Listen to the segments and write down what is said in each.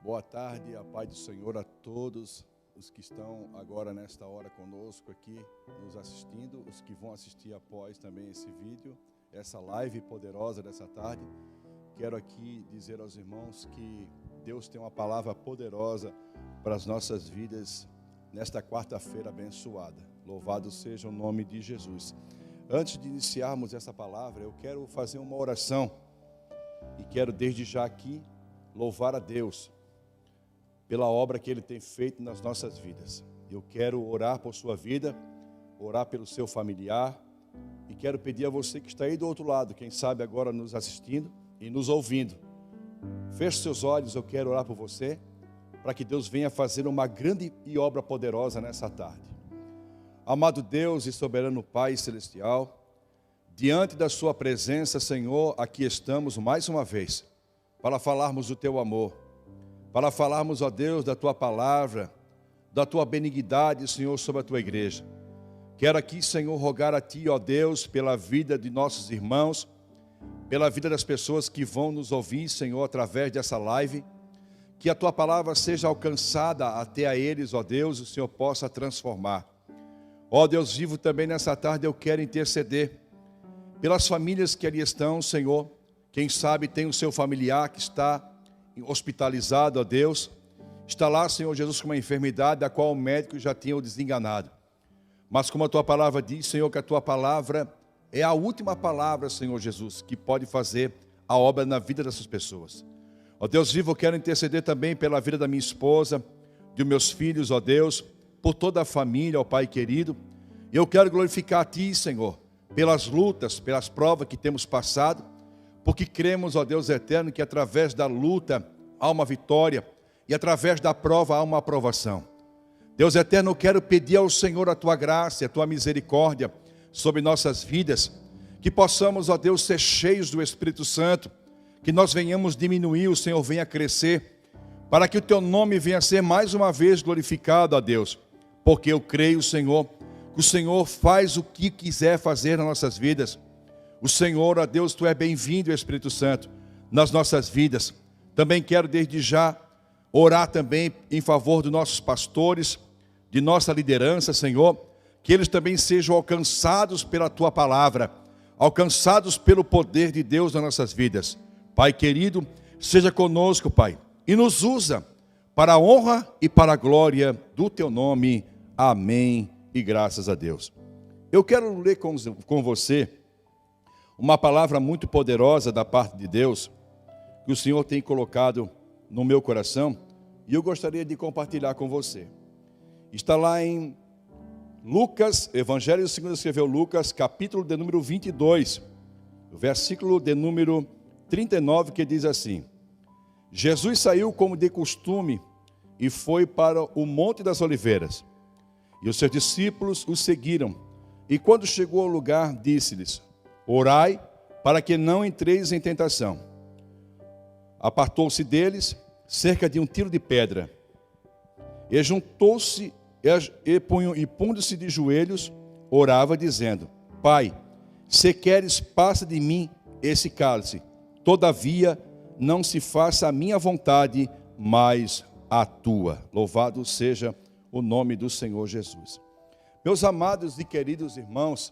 Boa tarde, a paz do Senhor a todos os que estão agora nesta hora conosco aqui, nos assistindo, os que vão assistir após também esse vídeo, essa live poderosa dessa tarde. Quero aqui dizer aos irmãos que Deus tem uma palavra poderosa para as nossas vidas nesta quarta-feira abençoada. Louvado seja o nome de Jesus. Antes de iniciarmos essa palavra, eu quero fazer uma oração e quero desde já aqui louvar a Deus pela obra que Ele tem feito nas nossas vidas. Eu quero orar por sua vida, orar pelo seu familiar, e quero pedir a você que está aí do outro lado, quem sabe agora nos assistindo e nos ouvindo. Feche seus olhos, eu quero orar por você, para que Deus venha fazer uma grande e obra poderosa nessa tarde. Amado Deus e soberano Pai Celestial, diante da sua presença, Senhor, aqui estamos mais uma vez, para falarmos do teu amor, para falarmos, ó Deus, da tua palavra, da tua benignidade, Senhor, sobre a tua igreja. Quero aqui, Senhor, rogar a ti, ó Deus, pela vida de nossos irmãos, pela vida das pessoas que vão nos ouvir, Senhor, através dessa live, que a tua palavra seja alcançada até a eles, ó Deus, e o Senhor possa transformar. Ó Deus vivo, também nessa tarde eu quero interceder pelas famílias que ali estão, Senhor. Quem sabe tem o seu familiar que está hospitalizado, ó Deus, está lá, Senhor Jesus, com uma enfermidade da qual o médico já tinha o desenganado. Mas como a tua palavra diz, Senhor, que a tua palavra é a última palavra, Senhor Jesus, que pode fazer a obra na vida dessas pessoas. Ó Deus vivo, eu quero interceder também pela vida da minha esposa, dos meus filhos, ó Deus, por toda a família, ó Pai querido. E eu quero glorificar a ti, Senhor, pelas lutas, pelas provas que temos passado, porque cremos, ó Deus eterno, que através da luta há uma vitória e através da prova há uma aprovação. Deus eterno, eu quero pedir ao Senhor a tua graça e a tua misericórdia sobre nossas vidas, que possamos, ó Deus, ser cheios do Espírito Santo, que nós venhamos diminuir, o Senhor venha crescer, para que o teu nome venha ser mais uma vez glorificado, ó Deus, porque eu creio, Senhor, que o Senhor faz o que quiser fazer nas nossas vidas. O Senhor, ó Deus, tu é bem-vindo, Espírito Santo, nas nossas vidas. Também quero desde já orar também em favor dos nossos pastores, de nossa liderança, Senhor, que eles também sejam alcançados pela tua palavra, alcançados pelo poder de Deus nas nossas vidas. Pai querido, seja conosco, Pai, e nos usa para a honra e para a glória do teu nome. Amém e graças a Deus. Eu quero ler com você uma palavra muito poderosa da parte de Deus, que o Senhor tem colocado no meu coração, e eu gostaria de compartilhar com você. Está lá em Lucas, Evangelho segundo escreveu Lucas, capítulo de número 22, versículo de número 39, que diz assim: Jesus saiu como de costume e foi para o Monte das Oliveiras, e os seus discípulos o seguiram, e quando chegou ao lugar, disse-lhes: orai para que não entreis em tentação. Apartou-se deles cerca de um tiro de pedra, e juntou-se e pondo-se de joelhos, orava dizendo: Pai, se queres, passa de mim esse cálice, todavia não se faça a minha vontade, mas a tua. Louvado seja o nome do Senhor Jesus. Meus amados e queridos irmãos,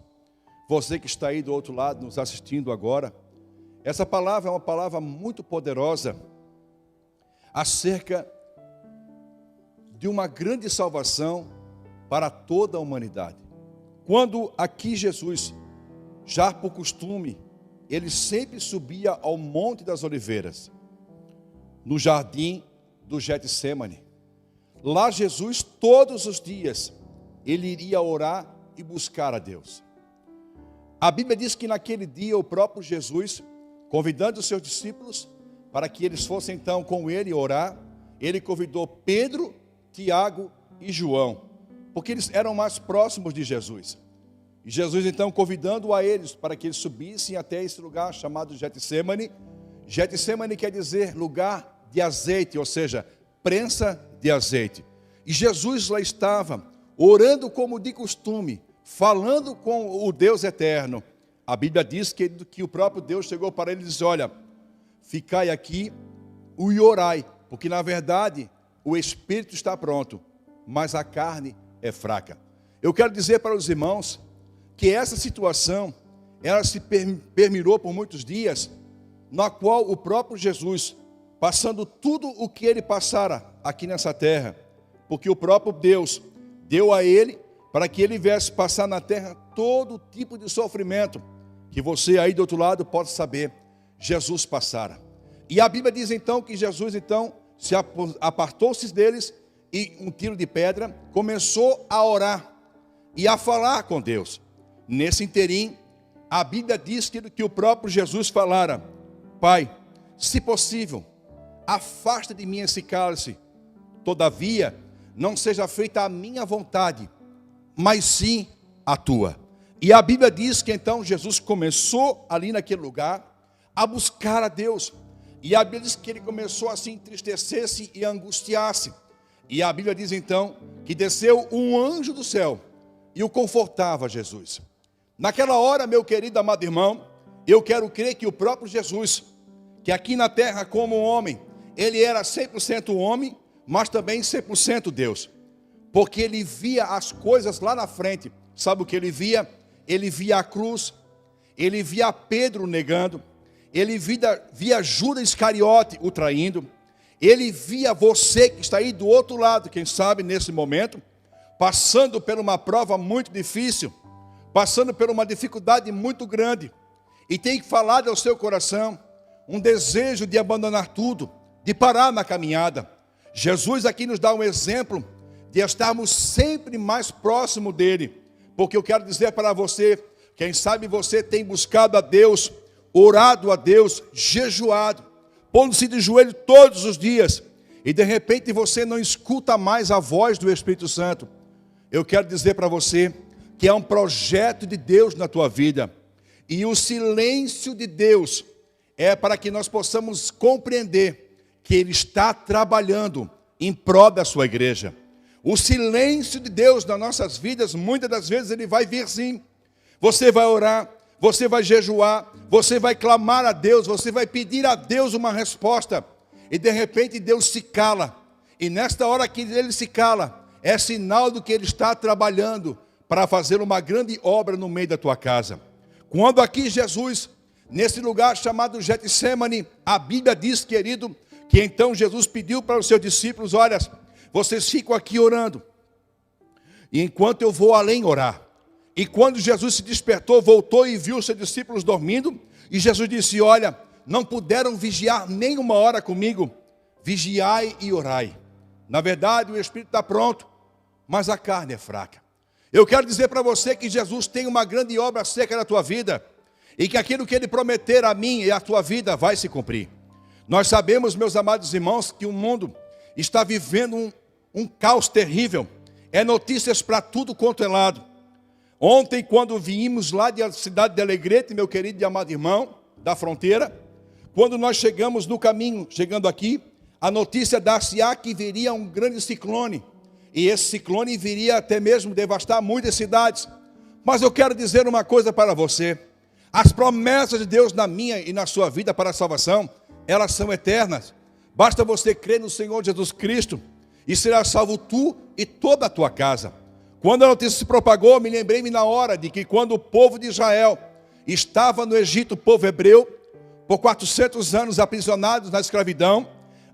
você que está aí do outro lado nos assistindo agora, essa palavra é uma palavra muito poderosa acerca de uma grande salvação para toda a humanidade. Quando aqui Jesus, já por costume, ele sempre subia ao Monte das Oliveiras, no jardim do Getsêmani. Lá Jesus, todos os dias, ele iria orar e buscar a Deus. A Bíblia diz que naquele dia o próprio Jesus, convidando os seus discípulos para que eles fossem então com ele orar, ele convidou Pedro, Tiago e João, porque eles eram mais próximos de Jesus. E Jesus então convidando a eles para que eles subissem até esse lugar chamado Getsêmani. Getsêmani quer dizer lugar de azeite, ou seja, prensa de azeite. E Jesus lá estava, orando como de costume, falando com o Deus eterno. A Bíblia diz que o próprio Deus chegou para ele e disse: olha, ficai aqui e orai, Porque na verdade o espírito está pronto, mas a carne é fraca. Eu quero dizer para os irmãos que essa situação, ela se permirou por muitos dias, na qual o próprio Jesus, passando tudo o que ele passara aqui nessa terra, porque o próprio Deus deu a ele para que ele viesse passar na terra todo tipo de sofrimento, que você aí do outro lado pode saber, Jesus passara. E a Bíblia diz então que Jesus então se apartou-se deles e um tiro de pedra começou a orar e a falar com Deus. Nesse interim, a Bíblia diz que o próprio Jesus falara: Pai, se possível, afasta de mim esse cálice, todavia, não seja feita a minha vontade, mas sim a tua. E a Bíblia diz que então Jesus começou ali naquele lugar a buscar a Deus. E a Bíblia diz que ele começou a se entristecer-se e angustiar-se. E a Bíblia diz então que desceu um anjo do céu e o confortava Jesus. Naquela hora, meu querido amado irmão, eu quero crer que o próprio Jesus, que aqui na terra como homem, ele era 100% homem, mas também 100% Deus. Porque ele via as coisas lá na frente. Sabe o que ele via? Ele via a cruz, ele via Pedro negando, ele via Judas Iscariote o traindo, ele via você que está aí do outro lado, quem sabe nesse momento, passando por uma prova muito difícil, passando por uma dificuldade muito grande, e tem que falar ao seu coração, um desejo de abandonar tudo, de parar na caminhada. Jesus aqui nos dá um exemplo de estarmos sempre mais próximo dele, porque eu quero dizer para você, quem sabe você tem buscado a Deus, orado a Deus, jejuado, pondo-se de joelho todos os dias, e de repente você não escuta mais a voz do Espírito Santo. Eu quero dizer para você que é um projeto de Deus na tua vida, e o silêncio de Deus é para que nós possamos compreender que Ele está trabalhando em prol da sua igreja. O silêncio de Deus nas nossas vidas, muitas das vezes Ele vai vir sim. Você vai orar, você vai jejuar, você vai clamar a Deus, você vai pedir a Deus uma resposta, e de repente Deus se cala, e nesta hora que Ele se cala, é sinal do que Ele está trabalhando para fazer uma grande obra no meio da tua casa. Quando aqui Jesus, nesse lugar chamado Getsemane, a Bíblia diz, querido, que então Jesus pediu para os seus discípulos: olha, vocês ficam aqui orando, e enquanto eu vou além orar. E quando Jesus se despertou, voltou e viu os seus discípulos dormindo, e Jesus disse: olha, não puderam vigiar nem uma hora comigo, vigiai e orai. Na verdade o Espírito está pronto, mas a carne é fraca. Eu quero dizer para você que Jesus tem uma grande obra acerca da tua vida, e que aquilo que Ele prometer a mim e a tua vida vai se cumprir. Nós sabemos, meus amados irmãos, que o mundo está vivendo um caos terrível, é notícias para tudo quanto é lado. Ontem, quando viemos lá da cidade de Alegrete, meu querido e amado irmão, da fronteira, quando nós chegamos no caminho, chegando aqui, a notícia dar-se-á que viria um grande ciclone, e esse ciclone viria até mesmo devastar muitas cidades. Mas eu quero dizer uma coisa para você: as promessas de Deus na minha e na sua vida para a salvação, elas são eternas. Basta você crer no Senhor Jesus Cristo, e será salvo tu e toda a tua casa. Quando a notícia se propagou, me lembrei-me na hora de que quando o povo de Israel estava no Egito, o povo hebreu, por 400 anos aprisionados na escravidão,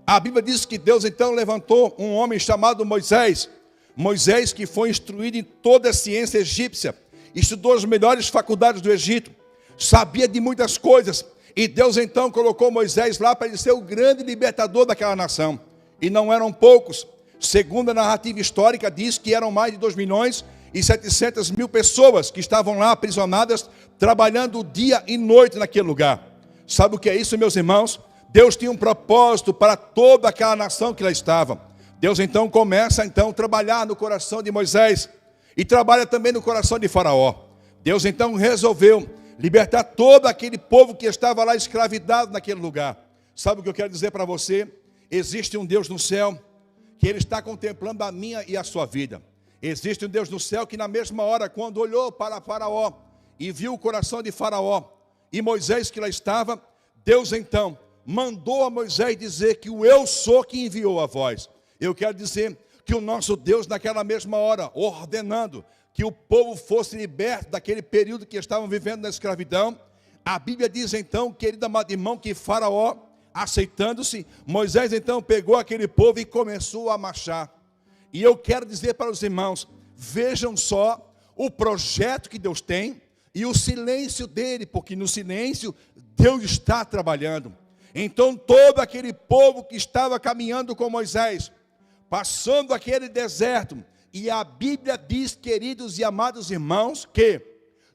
a Bíblia diz que Deus então levantou um homem chamado Moisés. Moisés, que foi instruído em toda a ciência egípcia, estudou as melhores faculdades do Egito, sabia de muitas coisas, e Deus então colocou Moisés lá para ele ser o grande libertador daquela nação. E não eram poucos. Segundo a narrativa histórica, diz que eram mais de 2.700.000 pessoas que estavam lá aprisionadas, trabalhando dia e noite naquele lugar. Sabe o que é isso, meus irmãos? Deus tinha um propósito para toda aquela nação que lá estava. Deus então começa a trabalhar no coração de Moisés, e trabalha também no coração de Faraó. Deus então resolveu libertar todo aquele povo que estava lá escravizado naquele lugar. Sabe o que eu quero dizer para você? Existe um Deus no céu, que Ele está contemplando a minha e a sua vida. Existe um Deus no céu que na mesma hora, quando olhou para Faraó e viu o coração de Faraó e Moisés que lá estava, Deus então mandou a Moisés dizer que o eu sou que enviou a voz. Eu quero dizer que o nosso Deus, naquela mesma hora, ordenando que o povo fosse liberto daquele período que estavam vivendo na escravidão, a Bíblia diz então, querido amado irmão, que Faraó, aceitando-se, Moisés então pegou aquele povo e começou a marchar. E eu quero dizer para os irmãos, vejam só o projeto que Deus tem e o silêncio dele, porque no silêncio Deus está trabalhando. Então todo aquele povo que estava caminhando com Moisés, passando aquele deserto, e a Bíblia diz, queridos e amados irmãos, que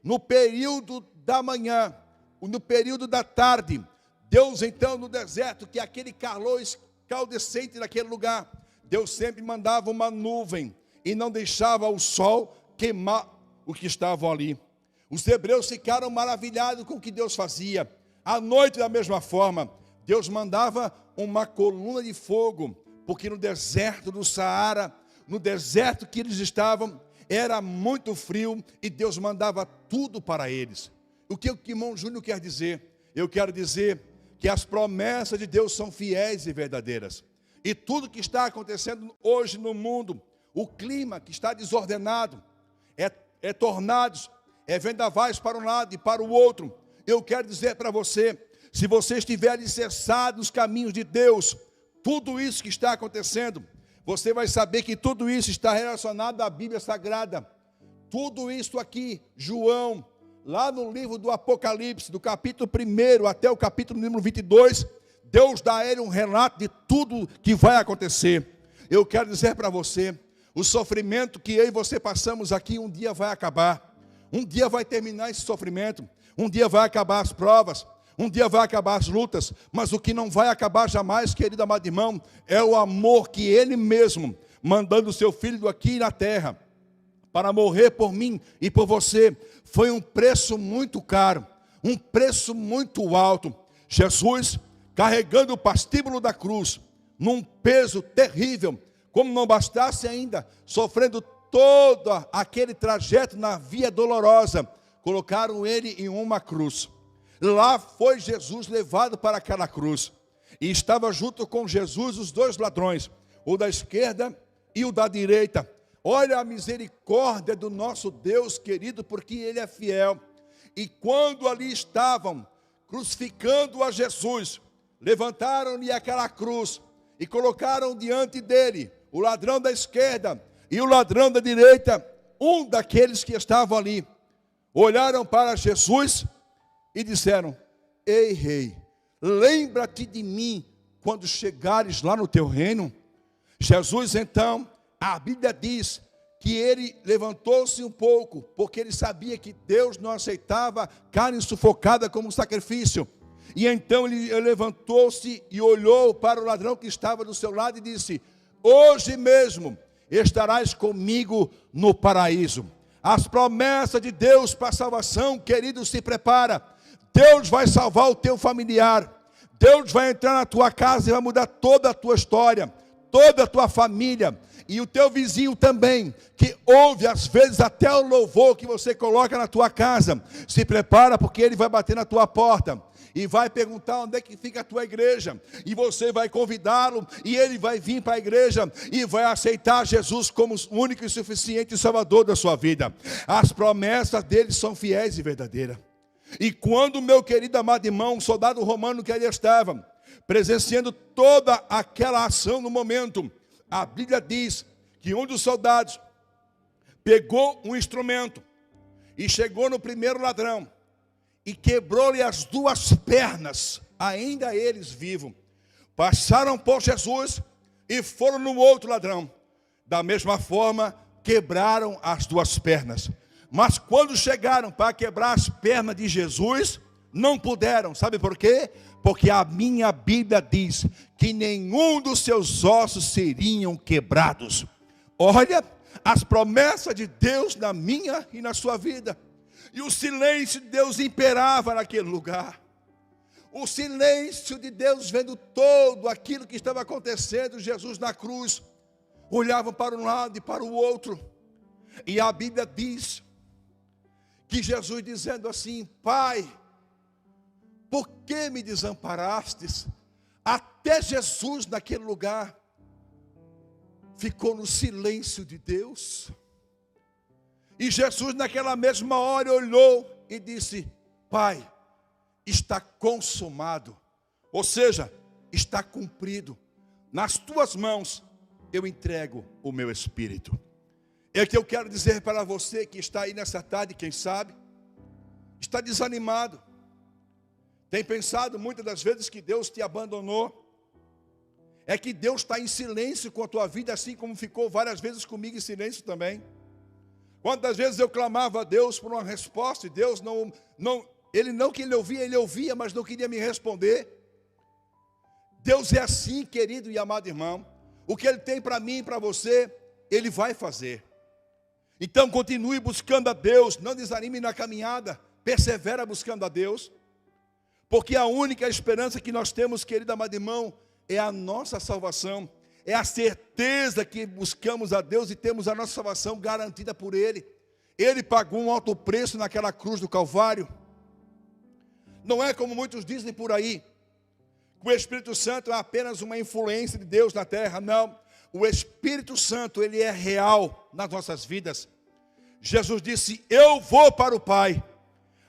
no período da manhã, no período da tarde, Deus então no deserto, que aquele calor escaldecente naquele lugar, Deus sempre mandava uma nuvem e não deixava o sol queimar o que estavam ali. Os hebreus ficaram maravilhados com o que Deus fazia. À noite, da mesma forma, Deus mandava uma coluna de fogo, porque no deserto do Saara, no deserto que eles estavam, era muito frio e Deus mandava tudo para eles. O que o irmão Júnior quer dizer? Eu quero dizer que as promessas de Deus são fiéis e verdadeiras. E tudo que está acontecendo hoje no mundo, o clima que está desordenado, é tornados, é vendavais para um lado e para o outro. Eu quero dizer para você, se você estiver alicerçado nos caminhos de Deus, tudo isso que está acontecendo, você vai saber que tudo isso está relacionado à Bíblia Sagrada. Tudo isso aqui, João, lá no livro do Apocalipse, do capítulo 1 até o capítulo número 22, Deus dá a ele um relato de tudo que vai acontecer. Eu quero dizer para você, o sofrimento que eu e você passamos aqui, um dia vai acabar. Um dia vai terminar esse sofrimento. Um dia vai acabar as provas. Um dia vai acabar as lutas. Mas o que não vai acabar jamais, querido amado irmão, é o amor que Ele mesmo, mandando o seu Filho aqui na terra, para morrer por mim e por você, foi um preço muito caro, um preço muito alto. Jesus, carregando o pastíbulo da cruz, num peso terrível, como não bastasse ainda, sofrendo todo aquele trajeto na via dolorosa, colocaram ele em uma cruz. Lá foi Jesus levado para aquela cruz, e estava junto com Jesus os dois ladrões, o da esquerda e o da direita. Olha a misericórdia do nosso Deus querido, porque Ele é fiel. E quando ali estavam crucificando a Jesus, levantaram-lhe aquela cruz e colocaram diante dele o ladrão da esquerda e o ladrão da direita. Um daqueles que estavam ali olharam para Jesus e disseram: ei, rei, lembra-te de mim quando chegares lá no teu reino. Jesus então, a Bíblia diz que ele levantou-se um pouco, porque ele sabia que Deus não aceitava carne sufocada como sacrifício. E então ele levantou-se e olhou para o ladrão que estava do seu lado e disse: hoje mesmo estarás comigo no paraíso. As promessas de Deus para a salvação, querido, se prepara. Deus vai salvar o teu familiar. Deus vai entrar na tua casa e vai mudar toda a tua história, toda a tua família. E o teu vizinho também, que ouve às vezes até o louvor que você coloca na tua casa, se prepara, porque ele vai bater na tua porta e vai perguntar onde é que fica a tua igreja, e você vai convidá-lo, e ele vai vir para a igreja, e vai aceitar Jesus como o único e suficiente Salvador da sua vida. As promessas dele são fiéis e verdadeiras. E quando, meu querido amado irmão, um soldado romano que ali estava, presenciando toda aquela ação no momento, a Bíblia diz que um dos soldados pegou um instrumento e chegou no primeiro ladrão e quebrou-lhe as duas pernas, ainda eles vivos. Passaram por Jesus e foram no outro ladrão. Da mesma forma, quebraram as duas pernas. Mas quando chegaram para quebrar as pernas de Jesus, não puderam. Sabe por quê? Porque a minha Bíblia diz que nenhum dos seus ossos seriam quebrados. Olha as promessas de Deus na minha e na sua vida. E o silêncio de Deus imperava naquele lugar. O silêncio de Deus vendo todo aquilo que estava acontecendo. Jesus na cruz, olhava para um lado e para o outro. E a Bíblia diz que Jesus dizendo assim: Pai, por que me desamparastes? Até Jesus naquele lugar ficou no silêncio de Deus. E Jesus naquela mesma hora olhou e disse: Pai, está consumado. Ou seja, está cumprido. Nas tuas mãos eu entrego o meu espírito. É o que eu quero dizer para você que está aí nessa tarde, quem sabe, está desanimado. Tem pensado muitas das vezes que Deus te abandonou. É que Deus está em silêncio com a tua vida, assim como ficou várias vezes comigo em silêncio também. Quantas vezes eu clamava a Deus por uma resposta e Deus Ele ouvia, mas não queria me responder. Deus é assim, querido e amado irmão. O que Ele tem para mim e para você, Ele vai fazer. Então continue buscando a Deus, não desanime na caminhada, persevera buscando a Deus. Porque a única esperança que nós temos, querido amado irmão, é a nossa salvação. É a certeza que buscamos a Deus e temos a nossa salvação garantida por Ele. Ele pagou um alto preço naquela cruz do Calvário. Não é como muitos dizem por aí, que o Espírito Santo é apenas uma influência de Deus na terra. Não, o Espírito Santo, ele é real nas nossas vidas. Jesus disse: eu vou para o Pai,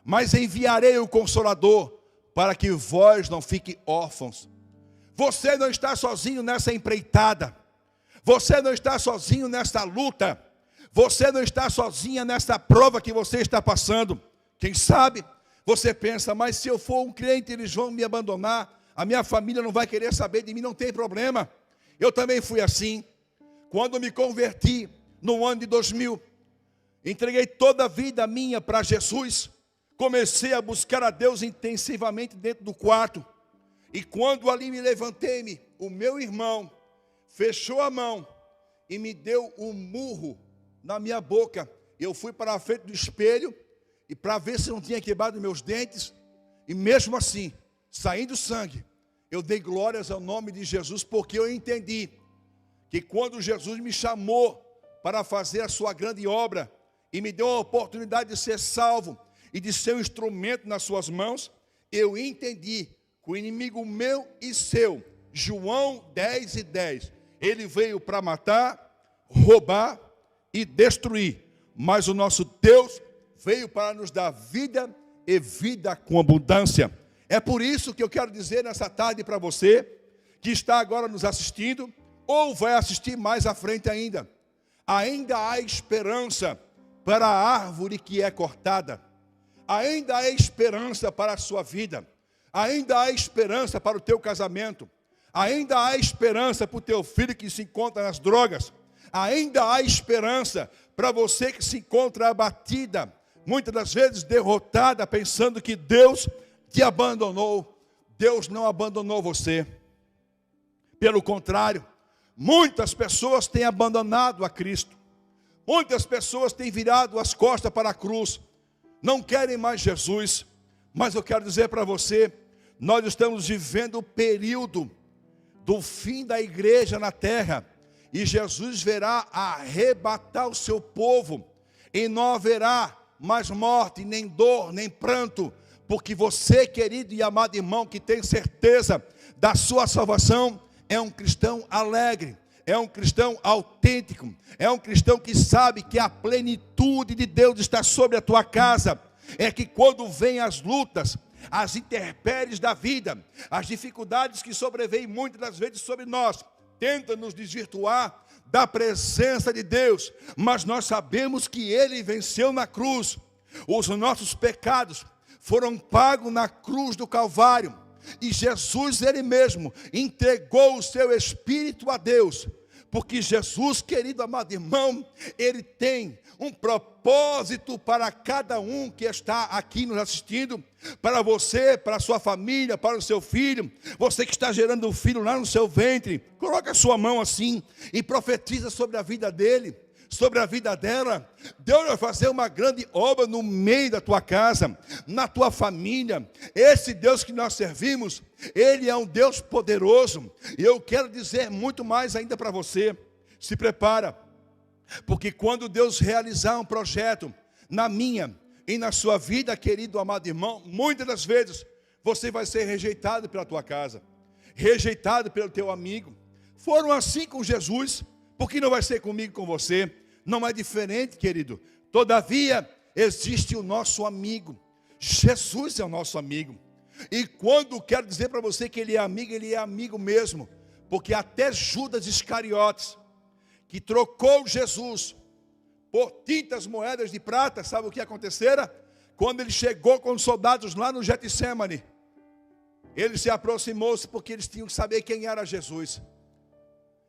mas enviarei o Consolador, para que vós não fiquem órfãos. Você não está sozinho nessa empreitada. Você não está sozinho nessa luta. Você não está sozinha nessa prova que você está passando. Quem sabe, você pensa: mas se eu for um crente, eles vão me abandonar. A minha família não vai querer saber de mim. Não tem problema. Eu também fui assim. Quando me converti, no ano de 2000, entreguei toda a vida minha para Jesus. Comecei a buscar a Deus intensivamente dentro do quarto. E quando ali me levantei, o meu irmão fechou a mão e me deu um murro na minha boca. Eu fui para a frente do espelho e para ver se não tinha quebrado meus dentes. E mesmo assim, saindo sangue, eu dei glórias ao nome de Jesus, porque eu entendi que quando Jesus me chamou para fazer a sua grande obra e me deu a oportunidade de ser salvo e de ser um instrumento nas suas mãos, eu entendi que o inimigo meu e seu, João 10:10, ele veio para matar, roubar e destruir, mas o nosso Deus veio para nos dar vida e vida com abundância. É por isso que eu quero dizer nessa tarde para você, que está agora nos assistindo, ou vai assistir mais à frente ainda há esperança para a árvore que é cortada. Ainda há esperança para a sua vida. Ainda há esperança para o teu casamento. Ainda há esperança para o teu filho que se encontra nas drogas. Ainda há esperança para você que se encontra abatida, muitas das vezes derrotada, pensando que Deus te abandonou. Deus não abandonou você. Pelo contrário, muitas pessoas têm abandonado a Cristo. Muitas pessoas têm virado as costas para a cruz. Não querem mais Jesus. Mas eu quero dizer para você, nós estamos vivendo o período do fim da igreja na terra. E Jesus virá arrebatar o seu povo. E não haverá mais morte, nem dor, nem pranto. Porque você, querido e amado irmão, que tem certeza da sua salvação, é um cristão alegre. É um cristão autêntico. É um cristão que sabe que a plenitude de Deus está sobre a tua casa. É que quando vêm as lutas, as intempéries da vida, as dificuldades que sobrevêm muitas das vezes sobre nós, tentam nos desvirtuar da presença de Deus, mas nós sabemos que Ele venceu na cruz. Os nossos pecados foram pagos na cruz do Calvário, e Jesus, Ele mesmo, entregou o seu Espírito a Deus, porque Jesus, querido amado irmão, Ele tem um propósito para cada um que está aqui nos assistindo, para você, para a sua família, para o seu filho, você que está gerando um filho lá no seu ventre, coloca a sua mão assim e profetiza sobre a vida dele, sobre a vida dela. Deus vai fazer uma grande obra no meio da tua casa, na tua família. Esse Deus que nós servimos, Ele é um Deus poderoso, e eu quero dizer muito mais ainda para você. Se prepara, porque quando Deus realizar um projeto na minha e na sua vida, querido amado irmão, muitas das vezes você vai ser rejeitado pela tua casa. rejeitado pelo teu amigo. Foram assim com Jesus, por que não vai ser comigo, com você? Não é diferente, querido. Todavia, existe o nosso amigo. Jesus é o nosso amigo. E quando quero dizer para você que ele é amigo mesmo. Porque até Judas Iscariotes, que trocou Jesus por tintas moedas de prata, sabe o que acontecera? Quando ele chegou com os soldados lá no Getsemane, ele se aproximou-se porque eles tinham que saber quem era Jesus.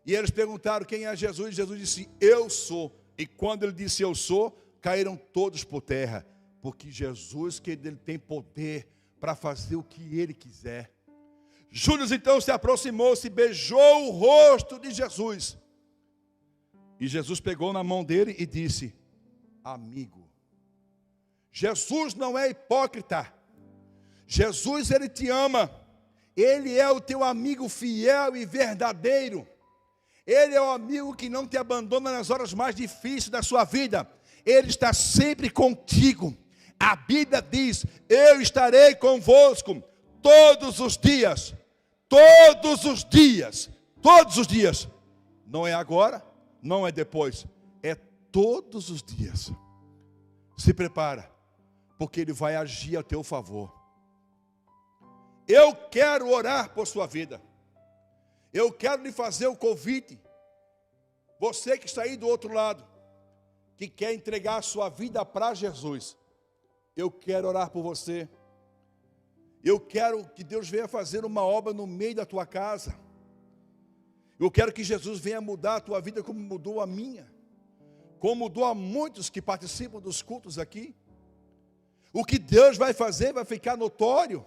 E eles perguntaram quem é Jesus, e Jesus disse, eu sou. E quando ele disse eu sou, caíram todos por terra. Porque Jesus, que ele tem poder para fazer o que ele quiser. Judas então se aproximou-se e beijou o rosto de Jesus. E Jesus pegou na mão dele e disse, amigo. Jesus não é hipócrita. Jesus, ele te ama. Ele é o teu amigo fiel e verdadeiro. Ele é o amigo que não te abandona nas horas mais difíceis da sua vida. Ele está sempre contigo. A Bíblia diz, eu estarei convosco todos os dias. Todos os dias. Todos os dias. Não é agora, não é depois. É todos os dias. Se prepara, porque ele vai agir a teu favor. Eu quero orar por sua vida. Eu quero lhe fazer o convite. Você que está aí do outro lado, que quer entregar a sua vida para Jesus. Eu quero orar por você. Eu quero que Deus venha fazer uma obra no meio da tua casa. Eu quero que Jesus venha mudar a tua vida como mudou a minha. Como mudou a muitos que participam dos cultos aqui. O que Deus vai fazer vai ficar notório.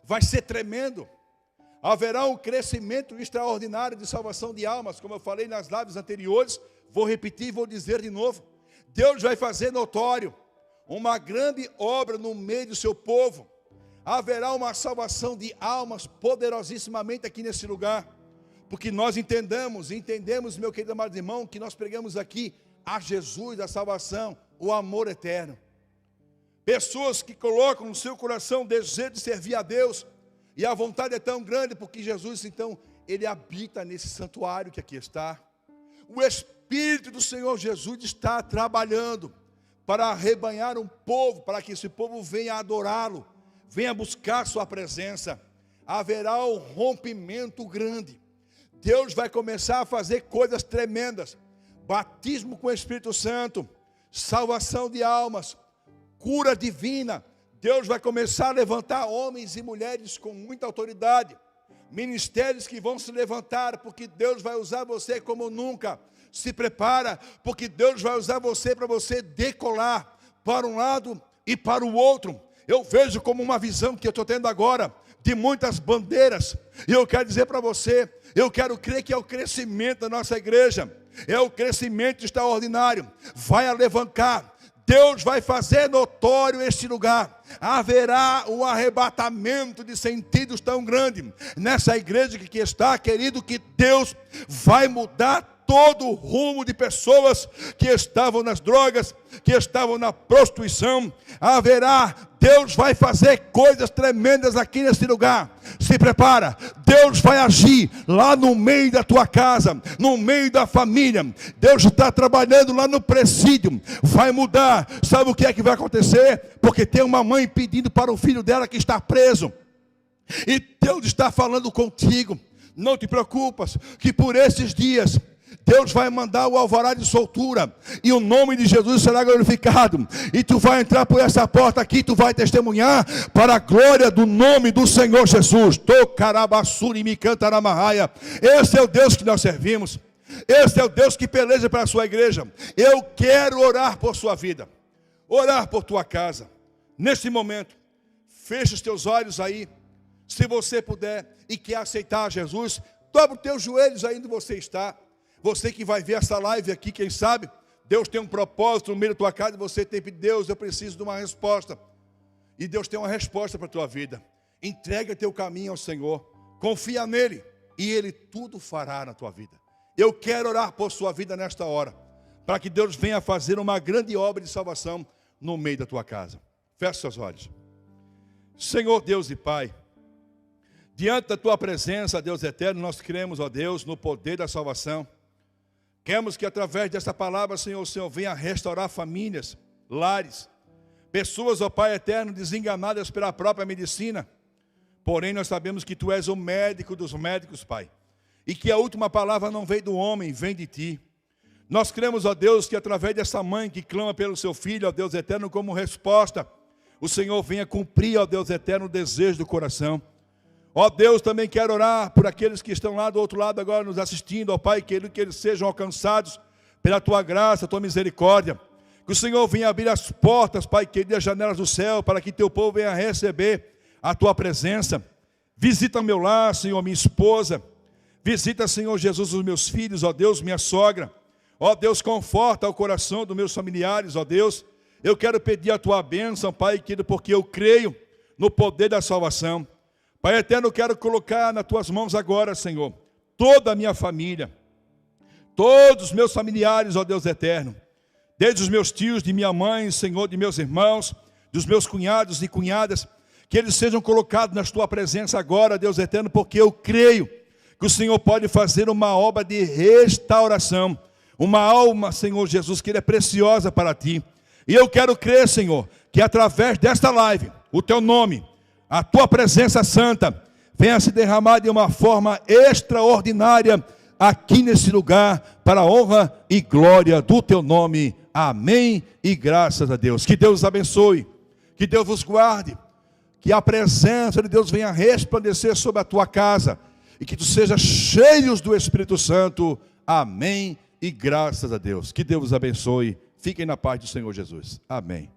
Vai ser tremendo. Haverá um crescimento extraordinário de salvação de almas. Como eu falei nas lives anteriores, vou repetir e vou dizer de novo. Deus vai fazer notório uma grande obra no meio do seu povo. Haverá uma salvação de almas poderosíssimamente aqui nesse lugar. Porque nós entendemos, meu querido amado irmão, que nós pregamos aqui a Jesus, a salvação, o amor eterno. Pessoas que colocam no seu coração o desejo de servir a Deus. E a vontade é tão grande porque Jesus, então, ele habita nesse santuário que aqui está. O Espírito do Senhor Jesus está trabalhando para arrebanhar um povo, para que esse povo venha adorá-lo, venha buscar sua presença. Haverá um rompimento grande. Deus vai começar a fazer coisas tremendas. Batismo com o Espírito Santo, salvação de almas, cura divina. Deus vai começar a levantar homens e mulheres com muita autoridade. Ministérios que vão se levantar, porque Deus vai usar você como nunca. Se prepara, porque Deus vai usar você para você decolar para um lado e para o outro. Eu vejo como uma visão que eu estou tendo agora, de muitas bandeiras. E eu quero dizer para você, eu quero crer que é o crescimento da nossa igreja. É o crescimento extraordinário. Vai alavancar. Deus vai fazer notório este lugar. Haverá um arrebatamento de sentidos tão grande nessa igreja que está, querido, que Deus vai mudar todo o rumo de pessoas que estavam nas drogas, que estavam na prostituição. Deus vai fazer coisas tremendas aqui nesse lugar. Se prepara, Deus vai agir lá no meio da tua casa, no meio da família. Deus está trabalhando lá no presídio, vai mudar. Sabe o que é que vai acontecer? Porque tem uma mãe pedindo para o filho dela que está preso, e Deus está falando contigo. Não te preocupas, que por esses dias Deus vai mandar o alvará de soltura, e o nome de Jesus será glorificado, e tu vai entrar por essa porta aqui, tu vai testemunhar para a glória do nome do Senhor Jesus. Esse é o Deus que nós servimos. Esse é o Deus que peleja para a sua igreja. Eu quero orar por sua vida, orar por tua casa. Neste momento, fecha os teus olhos aí, se você puder, e quer aceitar Jesus, dobra os teus joelhos aí onde você está. Você que vai ver essa live aqui, quem sabe, Deus tem um propósito no meio da tua casa, e você tem pedido, Deus, eu preciso de uma resposta. E Deus tem uma resposta para a tua vida. Entrega teu caminho ao Senhor, confia nele, e Ele tudo fará na tua vida. Eu quero orar por sua vida nesta hora, para que Deus venha fazer uma grande obra de salvação no meio da tua casa. Feche seus olhos. Senhor Deus e Pai, Diante da tua presença, Deus eterno, nós cremos, ó Deus, no poder da salvação. Queremos que através desta palavra, Senhor, o Senhor venha restaurar famílias, lares, pessoas, ó Pai eterno, desenganadas pela própria medicina. Porém, nós sabemos que tu és o médico dos médicos, Pai. E que a última palavra não vem do homem, vem de ti. Nós cremos, ó Deus, que através dessa mãe que clama pelo seu filho, ó Deus eterno, como resposta, o Senhor venha cumprir, ó Deus eterno, o desejo do coração. Ó Deus, também quero orar por aqueles que estão lá do outro lado agora nos assistindo, ó Pai, que eles sejam alcançados pela tua graça, tua misericórdia. Que o Senhor venha abrir as portas, Pai, querido, as janelas do céu, para que teu povo venha receber a tua presença. Visita meu lar, Senhor, minha esposa. Visita, Senhor Jesus, os meus filhos, ó Deus, minha sogra. Ó Deus, conforta o coração dos meus familiares, ó Deus. Eu quero pedir a tua bênção, Pai querido, porque eu creio no poder da salvação. Pai eterno, eu quero colocar nas tuas mãos agora, Senhor, toda a minha família, todos os meus familiares, ó Deus eterno, desde os meus tios, de minha mãe, Senhor, de meus irmãos, dos meus cunhados e cunhadas, que eles sejam colocados na tua presença agora, Deus eterno, porque eu creio que o Senhor pode fazer uma obra de restauração, uma alma, Senhor Jesus, que é preciosa para ti. E eu quero crer, Senhor, que através desta live, o teu nome, a tua presença santa, venha se derramar de uma forma extraordinária aqui nesse lugar, para a honra e glória do teu nome. Amém e graças a Deus. Que Deus os abençoe, que Deus vos guarde, que a presença de Deus venha resplandecer sobre a tua casa, e que tu sejas cheios do Espírito Santo. Amém e graças a Deus. Que Deus os abençoe. Fiquem na paz do Senhor Jesus. Amém.